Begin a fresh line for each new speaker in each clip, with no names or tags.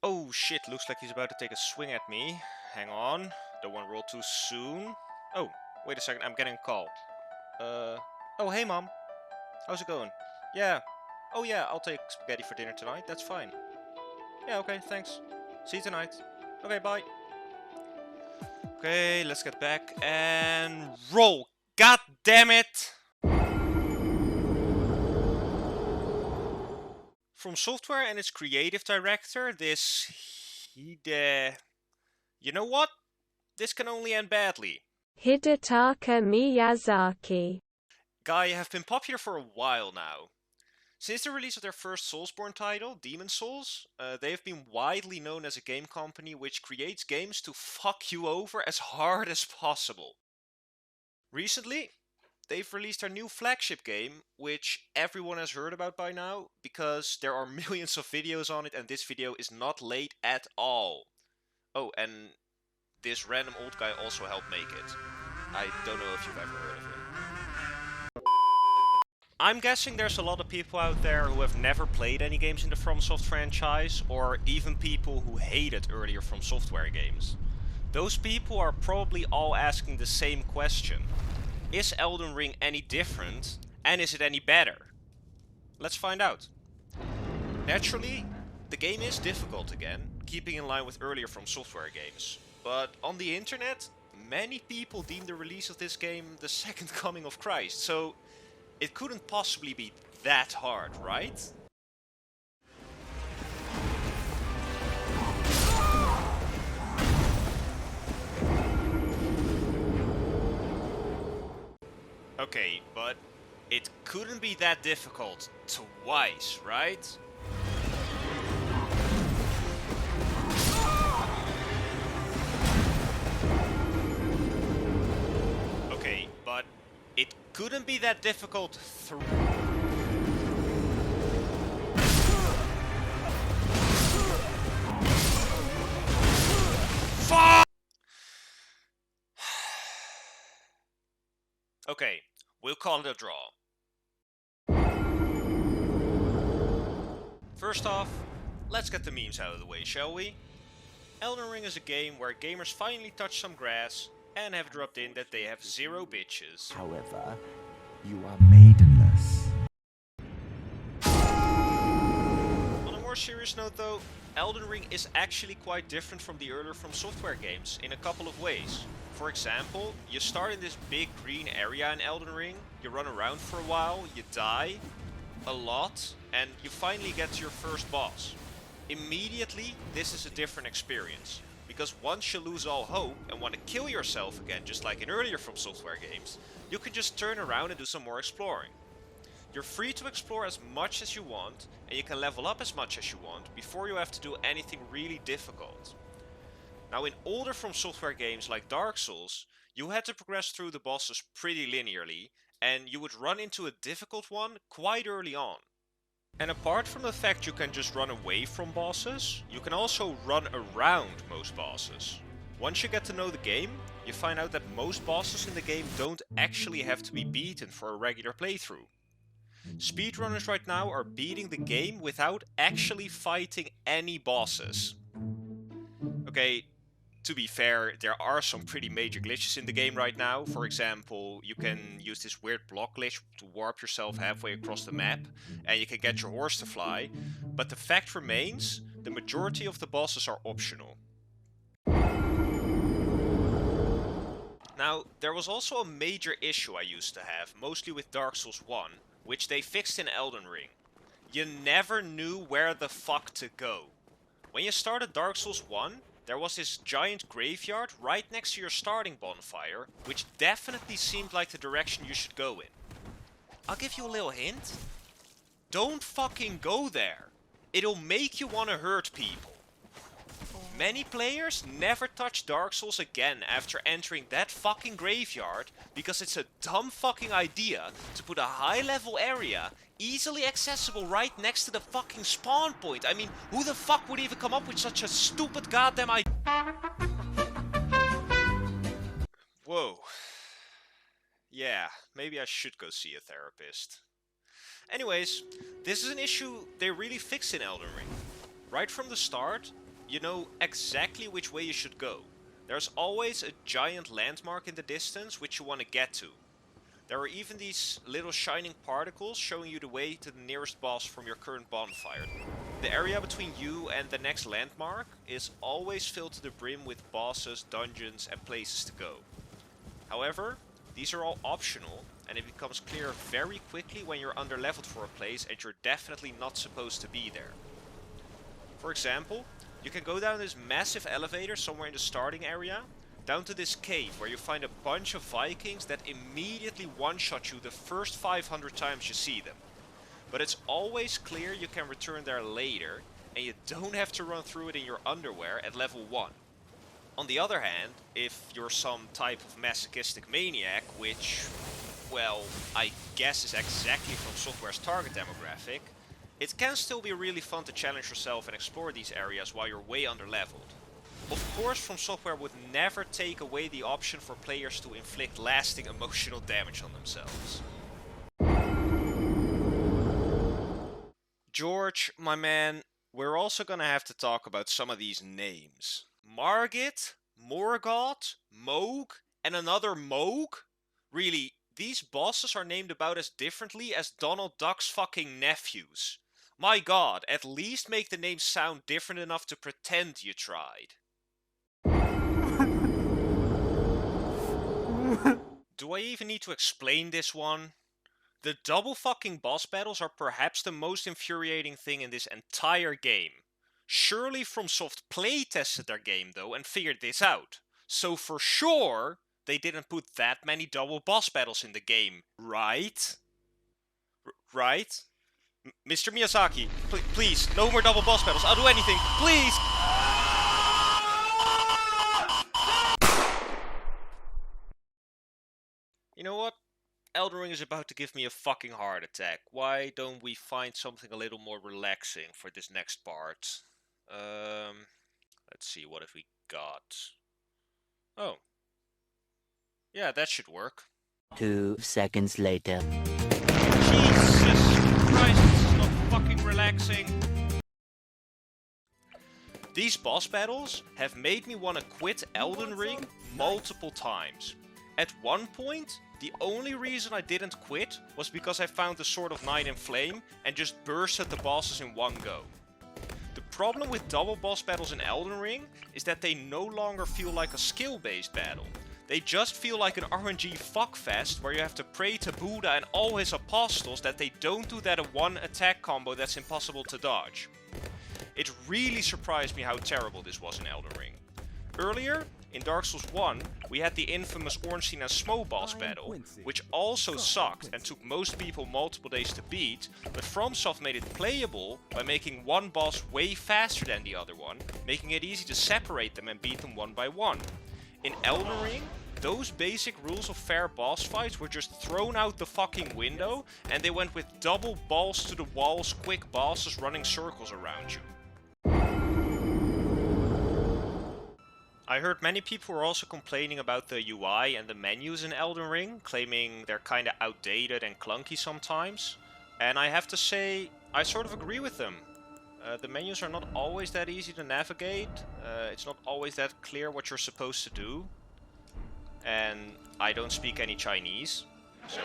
Oh shit, looks like he's about to take a swing at me. Hang on, don't want to roll too soon. Oh, wait a second, I'm getting a call. Oh hey mom, how's it going? Yeah, oh yeah, I'll take spaghetti for dinner tonight, that's fine. Yeah, okay, thanks. See you tonight. Okay, bye. Okay, let's get back and roll. God damn it! From Software and its creative director, this Hide... You know what? This can only end badly.
Hidetaka Miyazaki.
Gaia have been popular for a while now. Since the release of their first Soulsborne title, Demon Souls, they have been widely known as a game company which creates games to fuck you over as hard as possible. Recently, they've released their new flagship game, which everyone has heard about by now, because there are millions of videos on it and this video is not late at all. Oh, and this random old guy also helped make it. I don't know if you've ever heard of him. I'm guessing there's a lot of people out there who have never played any games in the Fromsoft franchise, or even people who hated earlier From Software games. Those people are probably all asking the same question. Is Elden Ring any different, and is it any better? Let's find out. Naturally, the game is difficult again, keeping in line with earlier From Software games. But on the internet, many people deem the release of this game the second coming of Christ, so it couldn't possibly be that hard, right? Okay, but it couldn't be that difficult twice, right? Okay, but it couldn't be that difficult Fuck! Okay, we'll call it a draw. First off, let's get the memes out of the way, shall we? Elden Ring is a game where gamers finally touch some grass and have dropped in that they have 0 bitches.
However, you are maidenless.
On a more serious note though, Elden Ring is actually quite different from the earlier From Software games in a couple of ways. For example, you start in this big green area in Elden Ring, you run around for a while, you die a lot, and you finally get to your first boss. Immediately, this is a different experience, because once you lose all hope and want to kill yourself again, just like in earlier From Software games, you can just turn around and do some more exploring. You're free to explore as much as you want, and you can level up as much as you want before you have to do anything really difficult. Now in older From Software games like Dark Souls, you had to progress through the bosses pretty linearly, and you would run into a difficult one quite early on. And apart from the fact you can just run away from bosses, you can also run around most bosses. Once you get to know the game, you find out that most bosses in the game don't actually have to be beaten for a regular playthrough. Speedrunners right now are beating the game without actually fighting any bosses. Okay, to be fair, there are some pretty major glitches in the game right now. For example, you can use this weird block glitch to warp yourself halfway across the map, and you can get your horse to fly, but the fact remains, the majority of the bosses are optional. Now, there was also a major issue I used to have, mostly with Dark Souls 1, which they fixed in Elden Ring. You never knew where the fuck to go. When you started Dark Souls 1, there was this giant graveyard right next to your starting bonfire, which definitely seemed like the direction you should go in. I'll give you a little hint. Don't fucking go there. It'll make you want to hurt people. Many players never touch Dark Souls again after entering that fucking graveyard because it's a dumb fucking idea to put a high level area easily accessible right next to the fucking spawn point. I mean, who the fuck would even come up with such a stupid goddamn idea? Whoa. Yeah, maybe I should go see a therapist. Anyways, this is an issue they really fixed in Elden Ring. Right from the start, you know exactly which way you should go. There's always a giant landmark in the distance which you want to get to. There are even these little shining particles showing you the way to the nearest boss from your current bonfire. The area between you and the next landmark is always filled to the brim with bosses, dungeons, and places to go. However, these are all optional, and it becomes clear very quickly when you're underleveled for a place and you're definitely not supposed to be there. For example, you can go down this massive elevator somewhere in the starting area, down to this cave where you find a bunch of Vikings that immediately one-shot you the first 500 times you see them. But it's always clear you can return there later, and you don't have to run through it in your underwear at level 1. On the other hand, if you're some type of masochistic maniac, which, well, I guess is exactly Fromsoftware's target demographic, it can still be really fun to challenge yourself and explore these areas while you're way underleveled. Of course, Fromsoftware would never take away the option for players to inflict lasting emotional damage on themselves. George, my man, we're also gonna have to talk about some of these names. Margit, Morgoth, Moog, and another Moog? Really, these bosses are named about as differently as Donald Duck's fucking nephews. My god, at least make the names sound different enough to pretend you tried. Do I even need to explain this one? The double fucking boss battles are perhaps the most infuriating thing in this entire game. Surely FromSoft playtested their game though and figured this out. So for sure, they didn't put that many double boss battles in the game, right? Right? Mr. Miyazaki, please, no more double boss battles. I'll do anything, please! You know what? Elden Ring is about to give me a fucking heart attack. Why don't we find something a little more relaxing for this next part? Let's see, what have we got? Oh. Yeah, that should work.
2 seconds later.
Jesus Christ, this is not fucking relaxing. These boss battles have made me want to quit Elden Ring multiple times. At one point, the only reason I didn't quit was because I found the Sword of Nine in Flame and just bursted the bosses in one go. The problem with double boss battles in Elden Ring is that they no longer feel like a skill-based battle. They just feel like an RNG fuckfest where you have to pray to Buddha and all his apostles that they don't do that one attack combo that's impossible to dodge. It really surprised me how terrible this was in Elden Ring. Earlier, in Dark Souls 1, we had the infamous Ornstein and Smo boss battle, which also sucked and took most people multiple days to beat, but FromSoft made it playable by making one boss way faster than the other one, making it easy to separate them and beat them one by one. In Elden Ring, those basic rules of fair boss fights were just thrown out the fucking window, and they went with double balls to the walls quick bosses running circles around you. I heard many people were also complaining about the UI and the menus in Elden Ring, claiming they're kinda outdated and clunky sometimes. And I have to say, I sort of agree with them. The menus are not always that easy to navigate, it's not always that clear what you're supposed to do. And I don't speak any Chinese, so...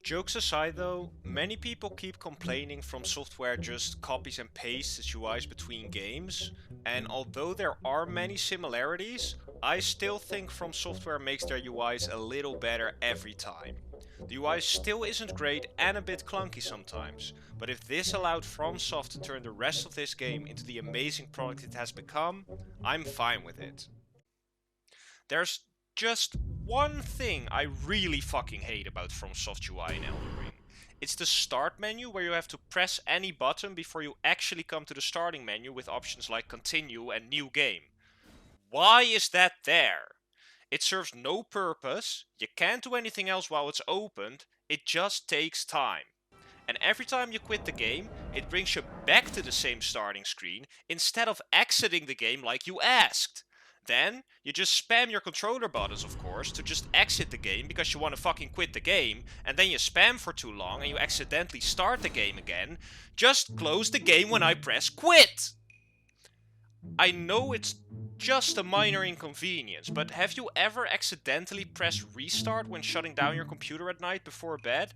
Jokes aside though, many people keep complaining FromSoftware just copies and pastes its UIs between games, and although there are many similarities, I still think FromSoftware makes their UIs a little better every time. The UI still isn't great and a bit clunky sometimes, but if this allowed FromSoft to turn the rest of this game into the amazing product it has become, I'm fine with it. There's just one thing I really fucking hate about FromSoft UI in Elden Ring. It's the start menu where you have to press any button before you actually come to the starting menu with options like continue and new game. Why is that there? It serves no purpose, you can't do anything else while it's opened, it just takes time. And every time you quit the game, it brings you back to the same starting screen instead of exiting the game like you asked. Then, you just spam your controller buttons, of course, to just exit the game because you want to fucking quit the game, and then you spam for too long and you accidentally start the game again. Just close the game when I press quit! I know it's just a minor inconvenience, but have you ever accidentally pressed restart when shutting down your computer at night before bed?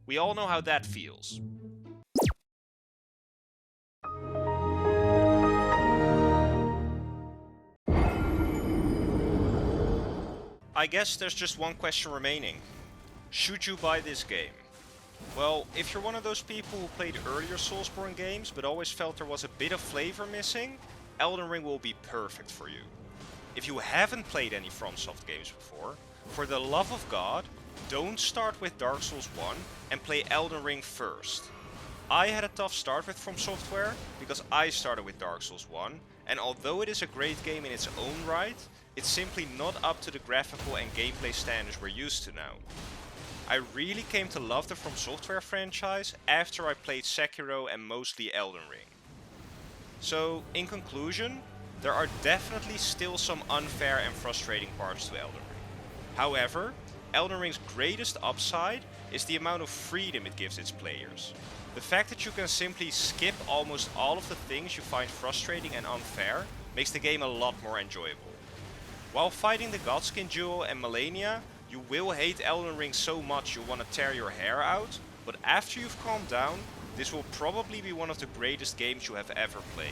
We all know how that feels. I guess there's just one question remaining. Should you buy this game? Well, if you're one of those people who played earlier Soulsborne games but always felt there was a bit of flavor missing, Elden Ring will be perfect for you. If you haven't played any Fromsoft games before, for the love of God, don't start with Dark Souls 1 and play Elden Ring first. I had a tough start with From Software because I started with Dark Souls 1, and although it is a great game in its own right, it's simply not up to the graphical and gameplay standards we're used to now. I really came to love the From Software franchise after I played Sekiro and mostly Elden Ring. So, in conclusion, there are definitely still some unfair and frustrating parts to Elden Ring. However, Elden Ring's greatest upside is the amount of freedom it gives its players. The fact that you can simply skip almost all of the things you find frustrating and unfair makes the game a lot more enjoyable. While fighting the Godskin duo and Malenia, you will hate Elden Ring so much you'll want to tear your hair out, but after you've calmed down, this will probably be one of the greatest games you have ever played.